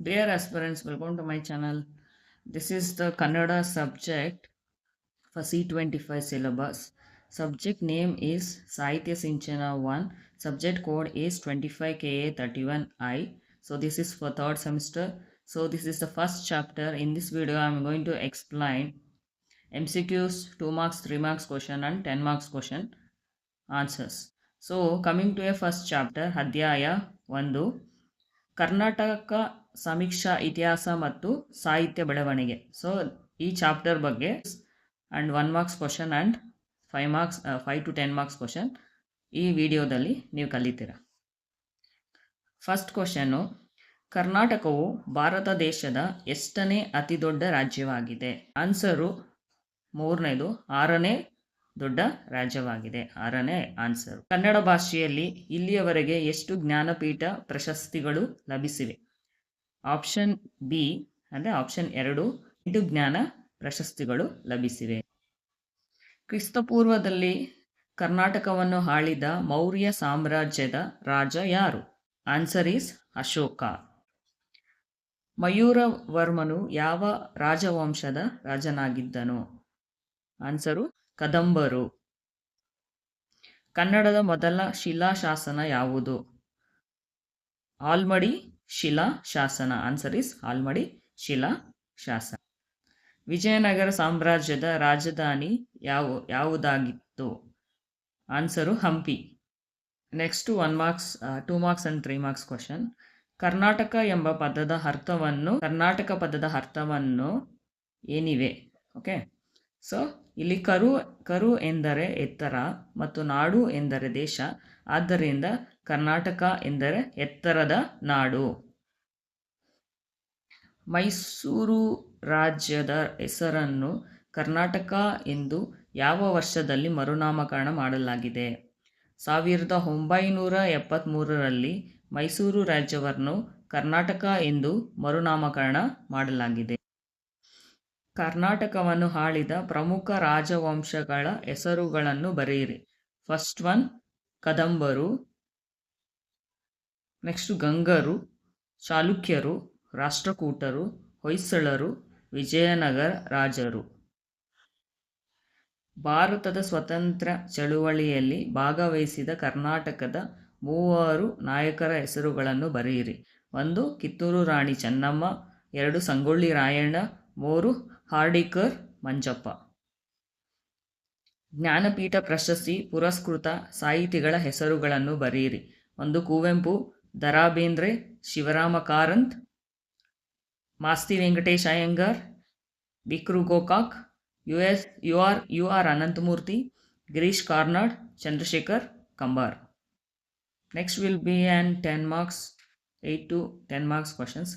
Dear aspirants, welcome to my channel. This is the Kannada subject for C25 syllabus. Subject name is Sahitya Sinchana 1. Subject code is 25KA31I. So this is for third semester. So this is the first chapter. In this video, I am going to explain MCQs, 2 marks, 3 marks question and 10 marks question answers. So coming to a first chapter, Adhyaya 1. Karnataka ಸಮೀಕ್ಷಾ ಇತಿಹಾಸ ಮತ್ತು ಸಾಹಿತ್ಯ ಬೆಳವಣಿಗೆ. So ಈ chapter ಬಗ್ಗೆ and 1 marks question and 5 to 10 marks question ಈ ವಿಡಿಯೋದಲ್ಲಿ ನೀವು ಕಲಿತೀರ. ಫಸ್ಟ್ ಕ್ವಶನ್ನು, ಕರ್ನಾಟಕವು ಭಾರತ ದೇಶದ ಎಷ್ಟನೇ ಅತಿ ದೊಡ್ಡ ರಾಜ್ಯವಾಗಿದೆ? ಆನ್ಸರು ಮೂರನೇದು, 6ನೇ ದೊಡ್ಡ ರಾಜ್ಯವಾಗಿದೆ. 6ನೇ ಆನ್ಸರ್. ಕನ್ನಡ ಭಾಷೆಯಲ್ಲಿ ಇಲ್ಲಿಯವರೆಗೆ ಎಷ್ಟು ಜ್ಞಾನಪೀಠ ಪ್ರಶಸ್ತಿಗಳು ಲಭಿಸಿವೆ? ಆಪ್ಷನ್ ಬಿ ಅಂದರೆ ಆಪ್ಷನ್ 2, 8 ಜ್ಞಾನ ಪ್ರಶಸ್ತಿಗಳು ಲಭಿಸಿವೆ. ಕ್ರಿಸ್ತಪೂರ್ವದಲ್ಲಿ ಕರ್ನಾಟಕವನ್ನು ಆಳಿದ ಮೌರ್ಯ ಸಾಮ್ರಾಜ್ಯದ ರಾಜ ಯಾರು? Answer is Ashoka. ಮಯೂರವರ್ಮನು ಯಾವ ರಾಜವಂಶದ ರಾಜನಾಗಿದ್ದನು? ಆನ್ಸರು ಕದಂಬರು. ಕನ್ನಡದ ಮೊದಲ ಶಿಲಾಶಾಸನ ಯಾವುದು? ಆಲ್ಮಡಿ ಶಿಲಾಶಾಸನ. ಆನ್ಸರ್ ಇಸ್ ಆಲ್ಮಡಿ ಶಿಲಾಶಾಸನ. ವಿಜಯನಗರ ಸಾಮ್ರಾಜ್ಯದ ರಾಜಧಾನಿ ಯಾವುದಾಗಿತ್ತು? Answer Hampi. Next 1 marks, 2 marks and 3 marks question. Karnataka ಪದದ ಅರ್ಥವನ್ನು ಏನಿವೆ? ಓಕೆ, ಸೊ ಇಲ್ಲಿ ಕರು ಎಂದರೆ ಎತ್ತರ ಮತ್ತು ನಾಡು ಎಂದರೆ ದೇಶ. ಆದ್ದರಿಂದ ಕರ್ನಾಟಕ ಎಂದರೆ ಎತ್ತರದ ನಾಡು. ಮೈಸೂರು ರಾಜ್ಯದ ಹೆಸರನ್ನು ಕರ್ನಾಟಕ ಎಂದು ಯಾವ ವರ್ಷದಲ್ಲಿ ಮರುನಾಮಕರಣ ಮಾಡಲಾಗಿದೆ? 1973ರಲ್ಲಿ ಮೈಸೂರು ರಾಜ್ಯವನ್ನು ಕರ್ನಾಟಕ ಎಂದು ಮರುನಾಮಕರಣ ಮಾಡಲಾಗಿದೆ. ಕರ್ನಾಟಕವನ್ನು ಆಳಿದ ಪ್ರಮುಖ ರಾಜವಂಶಗಳ ಹೆಸರುಗಳನ್ನು ಬರೆಯಿರಿ. ಫಸ್ಟ್ ಒನ್ ಕದಂಬರು, ನೆಕ್ಸ್ಟ್ ಗಂಗರು, ಚಾಲುಕ್ಯರು, ರಾಷ್ಟ್ರಕೂಟರು, ಹೊಯ್ಸಳರು, ವಿಜಯನಗರ ರಾಜರು. ಭಾರತದ ಸ್ವಾತಂತ್ರ್ಯ ಚಳುವಳಿಯಲ್ಲಿ ಭಾಗವಹಿಸಿದ ಕರ್ನಾಟಕದ 3 ನಾಯಕರ ಹೆಸರುಗಳನ್ನು ಬರೆಯಿರಿ. 1 ಕಿತ್ತೂರು ರಾಣಿ ಚೆನ್ನಮ್ಮ, 2 ಸಂಗೊಳ್ಳಿ ರಾಯಣ್ಣ, 3 ಹಾರ್ಡಿಕರ್ ಮಂಜಪ್ಪ. ಜ್ಞಾನಪೀಠ ಪ್ರಶಸ್ತಿ ಪುರಸ್ಕೃತ ಸಾಹಿತಿಗಳ ಹೆಸರುಗಳನ್ನು ಬರೆಯಿರಿ. 1 ಕುವೆಂಪು, ದ ರಾ ಬೇಂದ್ರೆ, ಶಿವರಾಮ ಕಾರಂತ್, ಮಾಸ್ತಿ ವೆಂಕಟೇಶ ಅಯ್ಯಂಗಾರ್, ಬಿಕ್ರು Gokak, U R Ananthamurthy, Girish Karnad, Chandrashekhar Kambar. Next will be on 10 marks, 8 to 10 marks questions.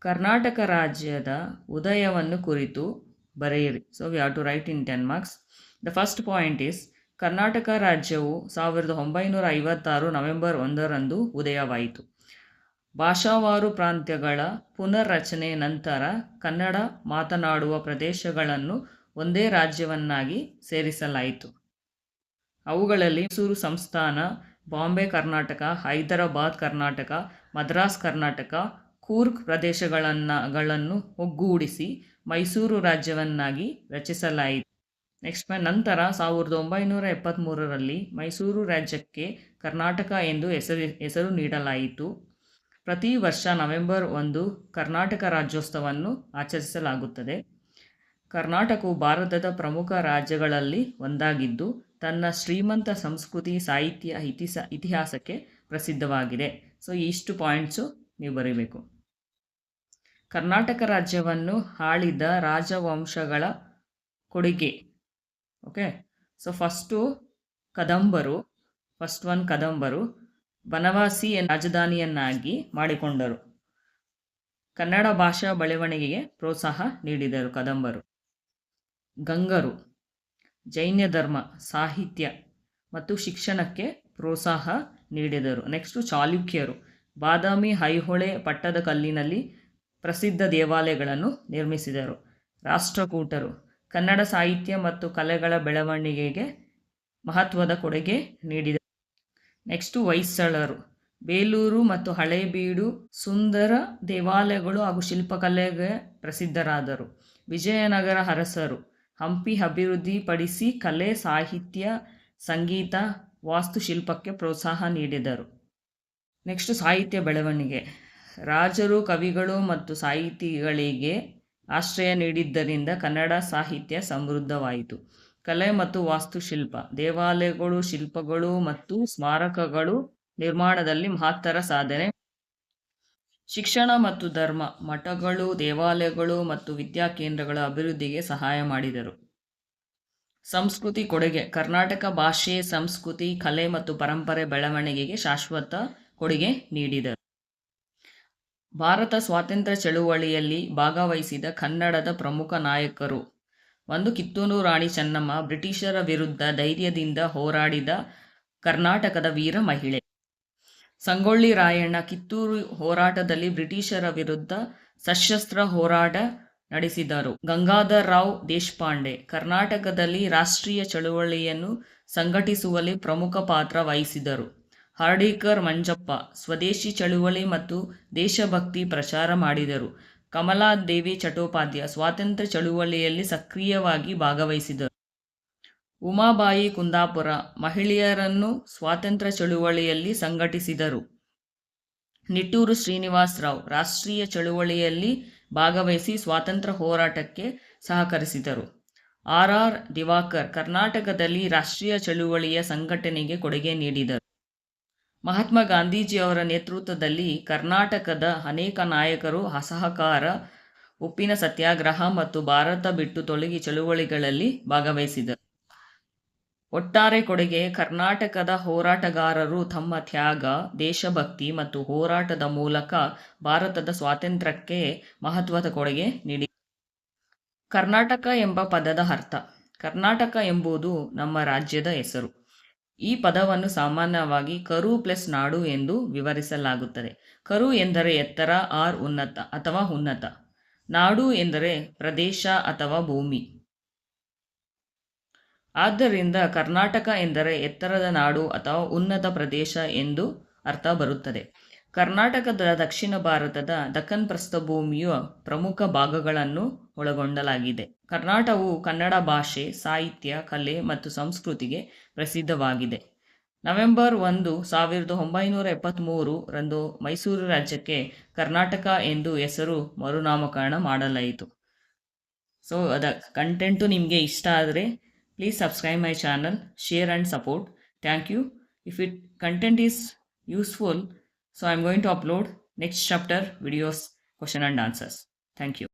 Karnataka ರಾಜ್ಯದ ಉದಯವನ್ನು ಕುರಿತು ಬರೆಯಿರಿ. So we have to write in 10 marks. The first point is, Karnataka ರಾಜ್ಯವು 1956 ನವೆಂಬರ್ 1ರಂದು ಉದಯವಾಯಿತು. ಭಾಷಾವಾರು ಪ್ರಾಂತ್ಯಗಳ ಪುನರ್ರಚನೆ ನಂತರ ಕನ್ನಡ ಮಾತನಾಡುವ ಪ್ರದೇಶಗಳನ್ನು ಒಂದೇ ರಾಜ್ಯವನ್ನಾಗಿ ಸೇರಿಸಲಾಯಿತು. ಅವುಗಳಲ್ಲಿ ಮೈಸೂರು ಸಂಸ್ಥಾನ, ಬಾಂಬೆ ಕರ್ನಾಟಕ, ಹೈದರಾಬಾದ್ ಕರ್ನಾಟಕ, ಮದ್ರಾಸ್ ಕರ್ನಾಟಕ, ಕೂರ್ಗ್ ಪ್ರದೇಶಗಳನ್ನು ಒಗ್ಗೂಡಿಸಿ ಮೈಸೂರು ರಾಜ್ಯವನ್ನಾಗಿ ರಚಿಸಲಾಯಿತು. ನೆಕ್ಸ್ಟ್ ನಂತರ 1973ರಲ್ಲಿ ಮೈಸೂರು ರಾಜ್ಯಕ್ಕೆ ಕರ್ನಾಟಕ ಎಂದು ಹೆಸರು ನೀಡಲಾಯಿತು. ಪ್ರತಿ ವರ್ಷ ನವೆಂಬರ್ 1 ಕರ್ನಾಟಕ ರಾಜ್ಯೋತ್ಸವವನ್ನು ಆಚರಿಸಲಾಗುತ್ತದೆ. ಕರ್ನಾಟಕವು ಭಾರತದ ಪ್ರಮುಖ ರಾಜ್ಯಗಳಲ್ಲಿ ಒಂದಾಗಿದ್ದು ತನ್ನ ಶ್ರೀಮಂತ ಸಂಸ್ಕೃತಿ, ಸಾಹಿತ್ಯ, ಇತಿಹಾಸಕ್ಕೆ ಪ್ರಸಿದ್ಧವಾಗಿದೆ. ಸೊ ಇಷ್ಟು ಪಾಯಿಂಟ್ಸು ನೀವು ಬರೀಬೇಕು. ಕರ್ನಾಟಕ ರಾಜ್ಯವನ್ನು ಆಳಿದ ರಾಜವಂಶಗಳ ಕೊಡುಗೆ. ಓಕೆ, ಸೊ ಫಸ್ಟ್ ಒನ್ ಕದಂಬರು ಬನವಾಸಿ ರಾಜಧಾನಿಯನ್ನಾಗಿ ಮಾಡಿಕೊಂಡರು. ಕನ್ನಡ ಭಾಷಾ ಬೆಳವಣಿಗೆಗೆ ಪ್ರೋತ್ಸಾಹ ನೀಡಿದರು ಕದಂಬರು. ಗಂಗರು ಜೈನ ಧರ್ಮ, ಸಾಹಿತ್ಯ ಮತ್ತು ಶಿಕ್ಷಣಕ್ಕೆ ಪ್ರೋತ್ಸಾಹ ನೀಡಿದರು. ನೆಕ್ಸ್ಟು ಚಾಲುಕ್ಯರು ಬಾದಾಮಿ, ಐಹೊಳೆ, ಪಟ್ಟದಕಲ್ಲಿನಲ್ಲಿ ಪ್ರಸಿದ್ಧ ದೇವಾಲಯಗಳನ್ನು ನಿರ್ಮಿಸಿದರು. ರಾಷ್ಟ್ರಕೂಟರು ಕನ್ನಡ ಸಾಹಿತ್ಯ ಮತ್ತು ಕಲೆಗಳ ಬೆಳವಣಿಗೆಗೆ ಮಹತ್ವದ ಕೊಡುಗೆ ನೀಡಿದರು. ನೆಕ್ಸ್ಟು ಹೊಯ್ಸಳರು ಬೇಲೂರು ಮತ್ತು ಹಳೇಬೀಡು ಸುಂದರ ದೇವಾಲಯಗಳು ಹಾಗೂ ಶಿಲ್ಪಕಲೆಗೆ ಪ್ರಸಿದ್ಧರಾದರು. ವಿಜಯನಗರ ಅರಸರು ಹಂಪಿ ಅಭಿವೃದ್ಧಿಪಡಿಸಿ ಕಲೆ, ಸಾಹಿತ್ಯ, ಸಂಗೀತ, ವಾಸ್ತುಶಿಲ್ಪಕ್ಕೆ ಪ್ರೋತ್ಸಾಹ ನೀಡಿದರು. ನೆಕ್ಸ್ಟ್ ಸಾಹಿತ್ಯ ಬೆಳವಣಿಗೆ. ರಾಜರು, ಕವಿಗಳು ಮತ್ತು ಸಾಹಿತಿಗಳಿಗೆ ಆಶ್ರಯ ನೀಡಿದ್ದರಿಂದ ಕನ್ನಡ ಸಾಹಿತ್ಯ ಸಮೃದ್ಧವಾಯಿತು. ಕಲೆ ಮತ್ತು ವಾಸ್ತುಶಿಲ್ಪ. ದೇವಾಲಯಗಳು, ಶಿಲ್ಪಗಳು ಮತ್ತು ಸ್ಮಾರಕಗಳು ನಿರ್ಮಾಣದಲ್ಲಿ ಮಹತ್ತರ ಸಾಧನೆ. ಶಿಕ್ಷಣ ಮತ್ತು ಧರ್ಮ. ಮಠಗಳು, ದೇವಾಲಯಗಳು ಮತ್ತು ವಿದ್ಯಾಕೇಂದ್ರಗಳ ಅಭಿವೃದ್ಧಿಗೆ ಸಹಾಯ ಮಾಡಿದರು. ಸಂಸ್ಕೃತಿ ಕೊಡುಗೆ. ಕರ್ನಾಟಕ ಭಾಷೆ, ಸಂಸ್ಕೃತಿ, ಕಲೆ ಮತ್ತು ಪರಂಪರೆ ಬೆಳವಣಿಗೆಗೆ ಶಾಶ್ವತ ಕೊಡುಗೆ ನೀಡಿದರು. ಭಾರತ ಸ್ವಾತಂತ್ರ್ಯ ಚಳುವಳಿಯಲ್ಲಿ ಭಾಗವಹಿಸಿದ ಕನ್ನಡದ ಪ್ರಮುಖ ನಾಯಕರು. 1. ಕಿತ್ತೂರು ರಾಣಿ ಚೆನ್ನಮ್ಮ, ಬ್ರಿಟಿಷರ ವಿರುದ್ಧ ಧೈರ್ಯದಿಂದ ಹೋರಾಡಿದ ಕರ್ನಾಟಕದ ವೀರ ಮಹಿಳೆ. ಸಂಗೊಳ್ಳಿ ರಾಯಣ್ಣ, ಕಿತ್ತೂರು ಹೋರಾಟದಲ್ಲಿ ಬ್ರಿಟಿಷರ ವಿರುದ್ಧ ಸಶಸ್ತ್ರ ಹೋರಾಟ ನಡೆಸಿದರು. ಗಂಗಾಧರ ರಾವ್ ದೇಶಪಾಂಡೆ, ಕರ್ನಾಟಕದಲ್ಲಿ ರಾಷ್ಟ್ರೀಯ ಚಳುವಳಿಯನ್ನು ಸಂಘಟಿಸುವಲ್ಲಿ ಪ್ರಮುಖ ಪಾತ್ರ ವಹಿಸಿದರು. ಹರ್ಡೀಕರ್ ಮಂಜಪ್ಪ, ಸ್ವದೇಶಿ ಚಳುವಳಿ ಮತ್ತು ದೇಶಭಕ್ತಿ ಪ್ರಚಾರ ಮಾಡಿದರು. ಕಮಲಾದೇವಿ ಚಟ್ಟೋಪಾಧ್ಯಾಯ, ಸ್ವಾತಂತ್ರ್ಯ ಚಳುವಳಿಯಲ್ಲಿ ಸಕ್ರಿಯವಾಗಿ ಭಾಗವಹಿಸಿದರು. ಉಮಾಬಾಯಿ ಕುಂದಾಪುರ, ಮಹಿಳೆಯರನ್ನು ಸ್ವಾತಂತ್ರ್ಯ ಚಳುವಳಿಯಲ್ಲಿ ಸಂಘಟಿಸಿದರು. ನಿಟ್ಟೂರು ಶ್ರೀನಿವಾಸರಾವ್, ರಾಷ್ಟ್ರೀಯ ಚಳುವಳಿಯಲ್ಲಿ ಭಾಗವಹಿಸಿ ಸ್ವಾತಂತ್ರ್ಯ ಹೋರಾಟಕ್ಕೆ ಸಹಕರಿಸಿದರು. ಆರ್. ದಿವಾಕರ್, ಕರ್ನಾಟಕದಲ್ಲಿ ರಾಷ್ಟ್ರೀಯ ಚಳುವಳಿಯ ಸಂಘಟನೆಗೆ ಕೊಡುಗೆ ನೀಡಿದರು. ಮಹಾತ್ಮ ಗಾಂಧೀಜಿಯವರ ನೇತೃತ್ವದಲ್ಲಿ ಕರ್ನಾಟಕದ ಅನೇಕ ನಾಯಕರು ಅಸಹಕಾರ, ಉಪ್ಪಿನ ಸತ್ಯಾಗ್ರಹ ಮತ್ತು ಭಾರತ ಬಿಟ್ಟು ತೊಲಗಿ ಚಳುವಳಿಗಳಲ್ಲಿ ಭಾಗವಹಿಸಿದರು. ಒಟ್ಟಾರೆ ಕೊಡುಗೆ. ಕರ್ನಾಟಕದ ಹೋರಾಟಗಾರರು ತಮ್ಮ ತ್ಯಾಗ, ದೇಶಭಕ್ತಿ ಮತ್ತು ಹೋರಾಟದ ಮೂಲಕ ಭಾರತದ ಸ್ವಾತಂತ್ರ್ಯಕ್ಕೆ ಮಹತ್ವದ ಕೊಡುಗೆ ನೀಡಿದರು. ಕರ್ನಾಟಕ ಎಂಬ ಪದದ ಅರ್ಥ. ಕರ್ನಾಟಕ ಎಂಬುದು ನಮ್ಮ ರಾಜ್ಯದ ಹೆಸರು. ಈ ಪದವನ್ನು ಸಾಮಾನ್ಯವಾಗಿ ಕರು ಪ್ಲಸ್ ನಾಡು ಎಂದು ವಿವರಿಸಲಾಗುತ್ತದೆ. ಕರು ಎಂದರೆ ಎತ್ತರ ಆರ್ ಉನ್ನತ ಅಥವಾ ಉನ್ನತ. ನಾಡು ಎಂದರೆ ಪ್ರದೇಶ ಅಥವಾ ಭೂಮಿ. ಆದ್ದರಿಂದ ಕರ್ನಾಟಕ ಎಂದರೆ ಎತ್ತರದ ನಾಡು ಅಥವಾ ಉನ್ನತ ಪ್ರದೇಶ ಎಂದು ಅರ್ಥ ಬರುತ್ತದೆ. ಕರ್ನಾಟಕದ ದಕ್ಷಿಣ ಭಾರತದ ದಕ್ಕನ್ ಪ್ರಸ್ಥಭೂಮಿಯ ಪ್ರಮುಖ ಭಾಗಗಳನ್ನು ಒಳಗೊಂಡಲಾಗಿದೆ. ಕರ್ನಾಟಕವು ಕನ್ನಡ ಭಾಷೆ, ಸಾಹಿತ್ಯ, ಕಲೆ ಮತ್ತು ಸಂಸ್ಕೃತಿಗೆ ಪ್ರಸಿದ್ಧವಾಗಿದೆ. ನವೆಂಬರ್ 1, 1973 ರಂದು ಮೈಸೂರು ರಾಜ್ಯಕ್ಕೆ ಕರ್ನಾಟಕ ಎಂದು ಹೆಸರು ಮರುನಾಮಕರಣ ಮಾಡಲಾಯಿತು. ಸೊ ಕಂಟೆಂಟು ನಿಮಗೆ ಇಷ್ಟ ಆದರೆ please subscribe my channel, share and support. Thank you. If content is useful, so I'm going to upload next chapter videos, question and answers. Thank you.